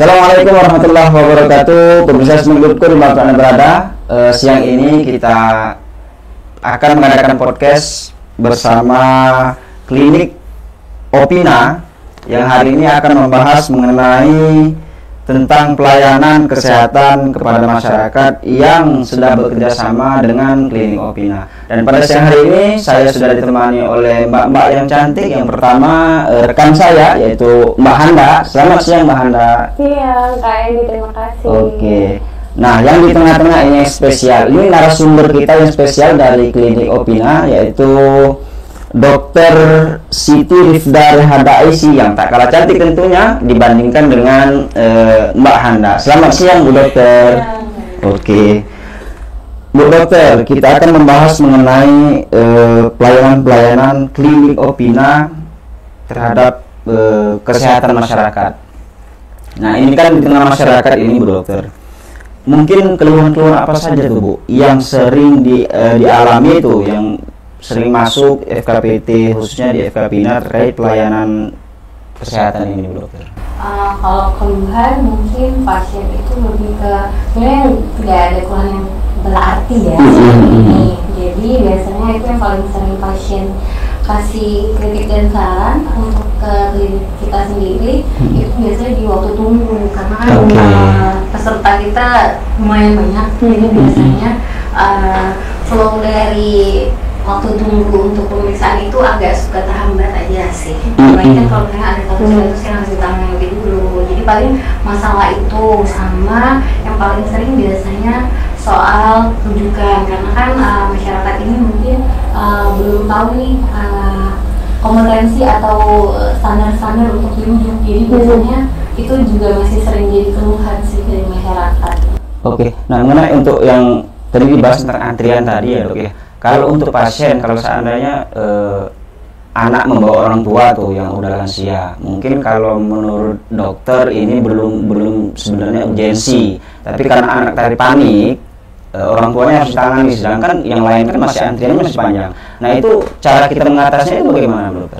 Assalamualaikum warahmatullahi wabarakatuh. Pemirsa Semingguku dimanapun Anda berada, siang ini kita akan mengadakan podcast bersama Klinik Opina yang hari ini akan membahas mengenai tentang pelayanan kesehatan kepada masyarakat yang sedang bekerja sama dengan Klinik Opina. Dan pada siang hari ini saya sudah ditemani oleh mbak-mbak yang cantik. Yang pertama rekan saya yaitu Mbak Handa. Selamat siang Mbak Handa. Siang Kak Edi, terima kasih. Oke. Nah, yang di tengah-tengah ini yang spesial. Ini narasumber kita yang spesial dari Klinik Opina yaitu Dr. Siti Rifda Rehadaisi yang tak kalah cantik tentunya dibandingkan dengan Mbak Handa. Selamat siang Bu Dokter. Oke. Bu Dokter, kita akan membahas mengenai pelayanan-pelayanan Klinik Opina terhadap kesehatan masyarakat. Nah, ini kan di tengah masyarakat ini Bu Dokter. Mungkin keluhan-keluhan apa saja tuh Bu yang sering dialami itu, yang sering masuk FKPT, khususnya di FKPINA terkait pelayanan kesehatan ini Bu Dokter? Kalau keluhan mungkin pasien itu lebih ke sebenarnya tidak ada keluhan yang berarti ya. Jadi biasanya itu yang paling sering pasien kasih kritik dan saran untuk ke klinik kita sendiri itu biasanya di waktu tunggu, karena kan peserta kita lumayan banyak, jadi biasanya flow dari waktu tunggu untuk pemeriksaan itu agak suka terhambat aja sih. Baiknya kalau misalnya ada kasus yang harus ditangani lebih dulu. Jadi paling masalah itu, sama yang paling sering biasanya soal rujukan, karena kan masyarakat ini mungkin belum tahu nih kompetensi atau standar-standar untuk dirujuk. Jadi biasanya itu juga masih sering jadi keluhan sih dari masyarakat. Oke. Nah, mengenai untuk yang tadi dibahas tentang antrian tadi ya Dok ya. Kalau untuk pasien, kalau seandainya anak membawa orang tua tuh yang udah lansia, mungkin kalau menurut dokter ini belum sebenarnya urgensi, tapi karena anak tadi panik, orang tuanya harus ditangani, sedangkan yang lain kan masih antriannya masih panjang. Nah, itu cara kita mengatasinya itu bagaimana dokter?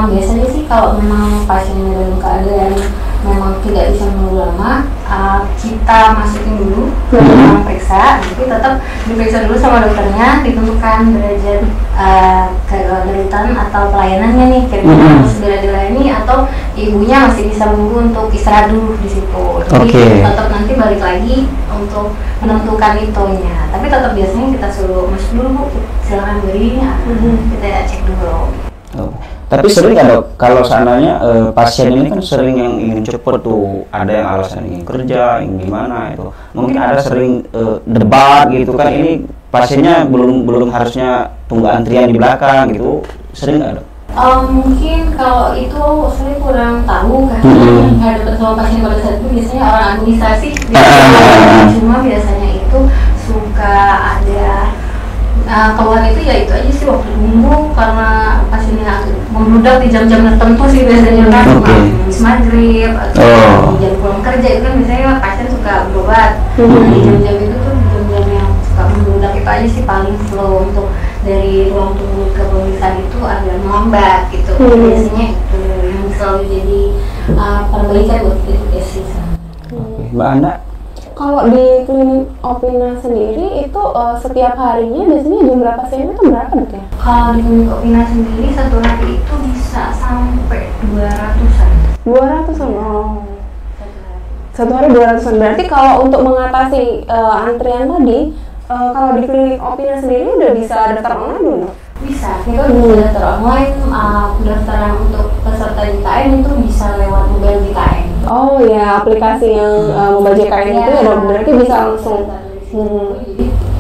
Biasanya sih kalau memang pasiennya dalam keadaan memang tidak bisa menunggu lama, kita masukin dulu ke ruang periksa, jadi tetap diperiksa dulu sama dokternya, ditentukan derajat kedaruratan atau pelayanannya nih, kira-kira harus segera dilayani atau ibunya masih bisa menunggu untuk istirahat dulu di situ. Jadi tetap nanti balik lagi untuk menentukan itunya, tapi tetap biasanya kita suruh masuk dulu Bu, silakan beri, kita cek dulu. Tapi sering kan Dok, kalau seandainya pasien ini kan sering yang ingin cepet tuh, ada yang alasan ingin kerja, ingin gimana itu. Mungkin ada sering debat gitu kan, ini pasiennya belum harusnya tunggu antrian di belakang gitu, sering nggak Dok? Mungkin kalau itu saya kurang tahu karena nggak dapat sama pasien pada saat itu, biasanya orang administrasi cuma biasanya itu suka ada keluar itu ya itu aja sih waktu tunggu, karena pasiennya membludak di jam-jam tertentu sih biasanya kan, habis maghrib atau jam pulang kerja itu kan biasanya pasien suka berobat. Di jam-jam itu tuh jam-jam yang suka membludak itu aja sih paling flow untuk dari ruang tunggu ke pemeriksaan itu agak melambat gitu. Biasanya itu yang selalu jadi perbaikan buat itu sih. Mbak Anda? Kalau di Klinik Opina sendiri itu setiap harinya biasanya jumlah pasiennya itu berapa Dok ya? Kalau di Klinik Opina sendiri satu hari itu bisa sampai 200-an. 200-an? Oh. Satu hari 200-an. Berarti kalau untuk mengatasi antrian tadi, kalau di Klinik Opina sendiri udah bisa daftar online belum Dok? Bisa, kita bisa daftar online, pendaftaran untuk peserta JKN itu bisa lewat mobile JKN. Oh ya, aplikasi yang mobile JKN itu ya Dok, berarti bisa langsung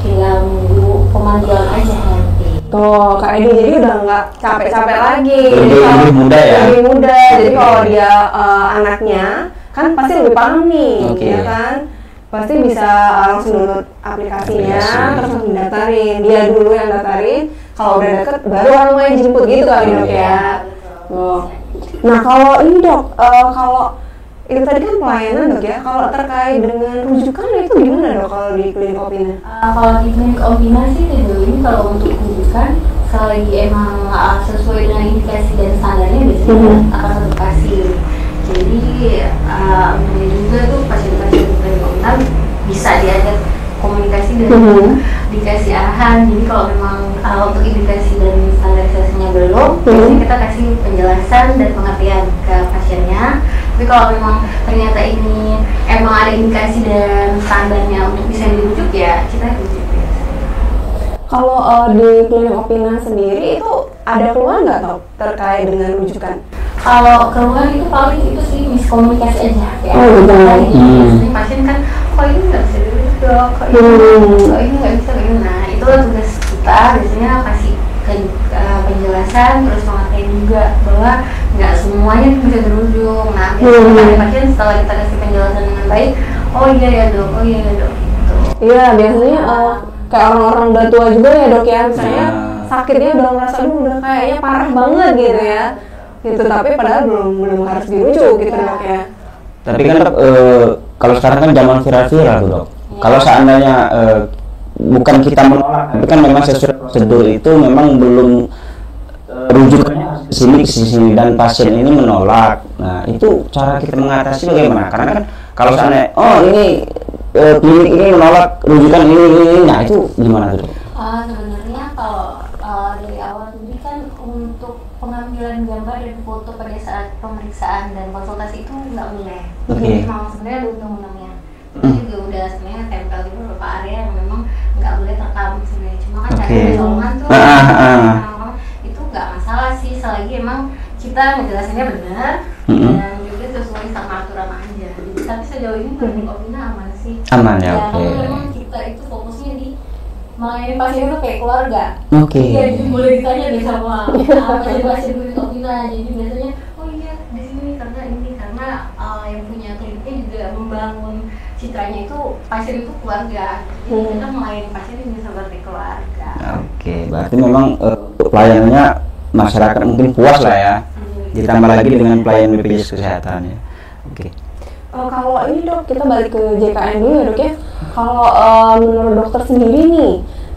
tinggal nunggu pemanggilan aja nanti. Tuh, Kak Edi jadi udah nggak capek-capek lagi. Lebih mudah ya? Lebih mudah, jadi kalau dia anaknya kan pasti lebih paham nih, ya kan? Pasti bisa langsung download aplikasinya, terus langsung daftarin. Dia dulu yang daftarin, kalau udah deket baru orang lain jemput gitu kali Dok ya. Nah kalau ini Dok, kalau itu tadi kan pelayanan Dok ya, kalau terkait dengan rujukan itu gimana Dok kalau di Klinik Opina? Kalau di Klinik Opina sih ini kalau untuk rujukan selagi emang sesuai dengan indikasi dan standarnya biasanya akan satu kasih. Jadi untungnya juga tuh pasien-pasien klinik opina bisa diajak komunikasi dan dikasih arahan. Jadi kalau memang untuk indikasi dan standarisasinya belum, biasanya kita kasih penjelasan dan pengertian ke pasiennya. Tapi kalau memang ternyata ini emang ada indikasi dan standarnya untuk bisa dirujuk, ya kita rujuk. Kalau di klinik opina sendiri itu ada keluhan nggak Dok terkait dengan rujukan? Kalau keluhan itu paling itu sih miskomunikasi aja ya. Biasanya pasien kan, kok ini nggak bisa dirujuk Dok, kok ini nggak bisa begini. Nah itulah tugas kita biasanya kasih penjelasan, terus pengertian juga bahwa nggak semuanya bisa dirujuk. Nah biasanya pasien setelah kita kasih penjelasan dengan baik, oh iya ya Dok, oh iya ya Dok. Iya biasanya kayak orang-orang udah tua juga ya Dok ya, misalnya sakitnya udah ngerasa udah kayaknya parah banget gitu ya, gitu tapi padahal belum harus dirujuk gitu Dok ya. Tapi kan Dok, kalau sekarang kan zaman viral tuh Dok. Kalau seandainya bukan kita menolak, tapi kan memang sesuai prosedur itu memang belum rujukannya ke sini dan pasien ini menolak. Nah itu cara kita mengatasi bagaimana? Karena kan kalau seandainya ini klinik ini menolak rujukan ini, nah itu gimana tuh? Sebenarnya kalau dari awal tadi kan untuk pengambilan gambar dan foto pada saat pemeriksaan dan konsultasi itu nggak boleh. Jadi memang sebenarnya ada undang-undangnya. Itu juga udah sebenarnya tempel di beberapa area yang memang nggak boleh terekam sebenarnya. Cuma kan cara pertolongan tuh itu nggak masalah sih, selagi emang kita ngejelasinnya benar dan juga sesuai sama aturan aja. Tapi sejauh ini klinik opina aman sih. Aman ya, oke. Karena memang kita itu fokusnya di melayani pasien itu kayak keluarga. Iya, jadi boleh ditanya deh sama pasien klinik opina. Jadi biasanya, oh iya di sini karena yang punya kliniknya juga membangun citranya itu pasien itu keluarga. Jadi kita melayani pasien ini seperti keluarga. Oke, berarti memang pelayanannya masyarakat mungkin puas lah ya. Ditambah lagi dengan pelayanan BPJS Kesehatan ya. Oke. Kalau ini Dok, kita balik ke JKN dulu ya Dok ya. Kalau menurut dokter sendiri nih,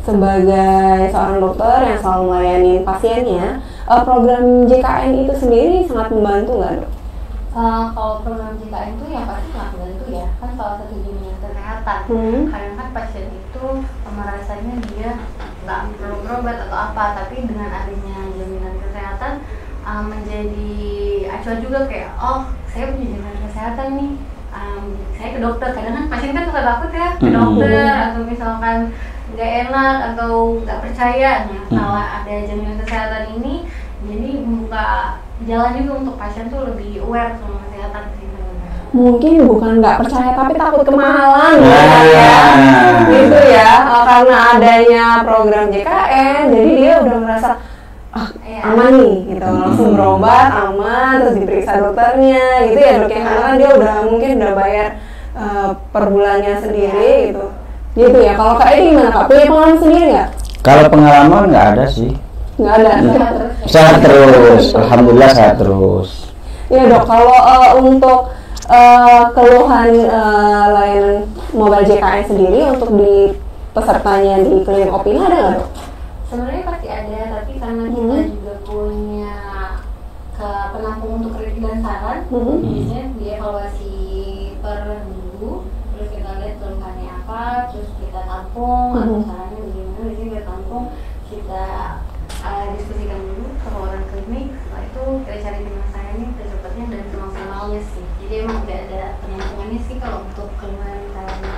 sebagai seorang dokter yang selalu melayani pasiennya, program JKN itu sendiri sangat membantu nggak Dok? Kalau program JKN itu yang pasti sangat membantu ya, kan salah satu jaminan kesehatan. Kadang kan pasien itu merasanya dia nggak perlu berobat atau apa, tapi dengan adanya jaminan kesehatan menjadi acuan juga kayak, oh saya punya jaminan kesehatan nih, saya ke dokter. Kadang kan pasien kan suka takut ya ke dokter, atau misalkan nggak enak atau nggak percaya. Nah kalau ada jaminan kesehatan ini, jadi membuka jalan juga untuk pasien tuh lebih aware sama kesehatan sih. Mungkin bukan nggak percaya tapi takut kemahalan ya, gitu ya, karena adanya program JKN, jadi dia udah merasa aman nih, gitu, langsung berobat aman, terus diperiksa dokternya, gitu ya Dok ya, karena kan dia mungkin udah bayar per bulannya sendiri, gitu ya. Kalau Kak Edi gimana Kak? Punya pengalaman sendiri nggak? Kalau pengalaman nggak ada sih. Nggak ada. Sehat terus, alhamdulillah sehat terus. Iya Dok, kalau untuk keluhan layanan mobile JKN sendiri untuk di pesertanya di klinik opina ada nggak Dok? Sebenarnya pasti ada, tapi karena kita juga punya penampung untuk kritik dan saran, biasanya dievaluasi per minggu, terus kita lihat keluhannya apa, terus kita tampung atau sarannya bagaimana. Biasanya kita tampung, kita diskusikan dulu sama orang klinik, setelah itu kita cari penyelesaiannya secepatnya dan semaksimalnya sih. Jadi emang udah ada penampungannya sih kalau untuk keluhan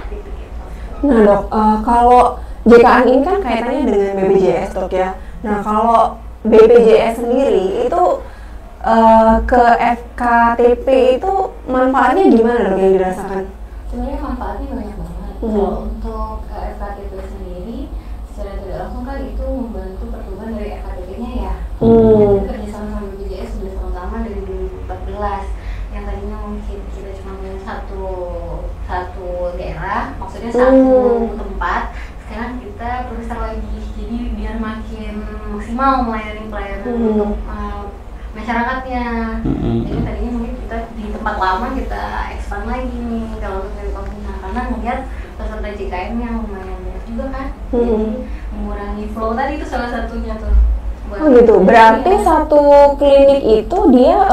kritik gitu. Nah Dok, kalau JKN ini kan kaitannya dengan BPJS Dok ya. Nah kalau BPJS sendiri itu ke FKTP itu manfaatnya gimana Dok yang dirasakan? Sebenarnya manfaatnya banyak banget. Kalau untuk FKTP sendiri secara tidak langsung kan itu membantu pertumbuhan dari FKTP-nya ya. Jadi kerjasama sama BPJS sudah sama-sama dari 2014. Yang tadinya mungkin kita cuma punya satu daerah, maksudnya satu tempat. Sekarang kita berusaha lagi, jadi biar makin maksimal melayani pelayanan untuk masyarakatnya. Jadi tadinya mungkin kita di tempat lama kita expand lagi nih kalau untuk dari Opina, karena melihat peserta JKN yang lumayan banyak juga kan. Jadi mengurangi flow tadi itu salah satunya tuh. Oh gitu, berarti satu klinik itu dia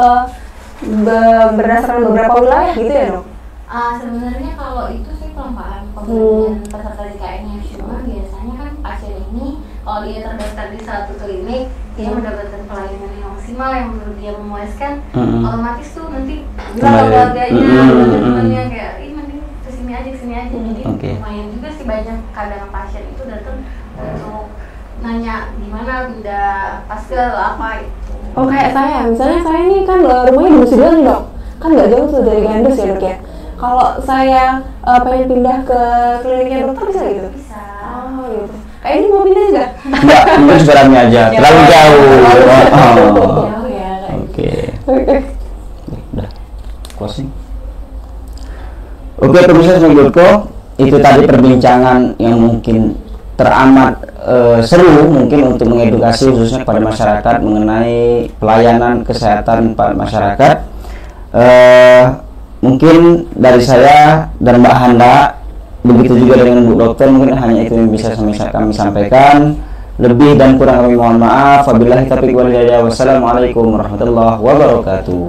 berdasarkan beberapa wilayah gitu ya dok? Sebenarnya kalau itu sih pelampahan pembagian peserta JKN-nya, cuma biasanya kan pasien ini kalau dia terdaftar di satu klinik, dia mendapatkan pelayanan yang maksimal yang menurut dia memuaskan, otomatis tuh nanti bilang ke keluarganya, teman-temannya kayak, ih mending kesini aja, jadi lumayan juga sih banyak kadang pasien itu datang untuk nanya gimana pindah paskel apa itu. Oh kayak saya, misalnya saya ini kan rumahnya di Nusa nih dok, kan nggak jauh tuh dari Gandus ya dok ya. Kalau saya pengen pindah ke kliniknya dokter bisa gitu? Bisa. Oh gitu. Kayak ini mau pindah juga? Enggak, mungkin sebenarnya aja, terlalu jauh. Jauh ya. Oke. Udah, closing. Oke, pemirsa Smegotko, itu tadi perbincangan yang mungkin teramat seru mungkin untuk mengedukasi khususnya pada masyarakat mengenai pelayanan kesehatan pada masyarakat. Mungkin dari saya dan Mbak Handa, begitu juga dengan Bu Dokter, mungkin hanya itu yang bisa kami sampaikan. Lebih dan kurang kami mohon maaf. Wabillahi taufiq wal hidayah. Wassalamualaikum warahmatullahi wabarakatuh.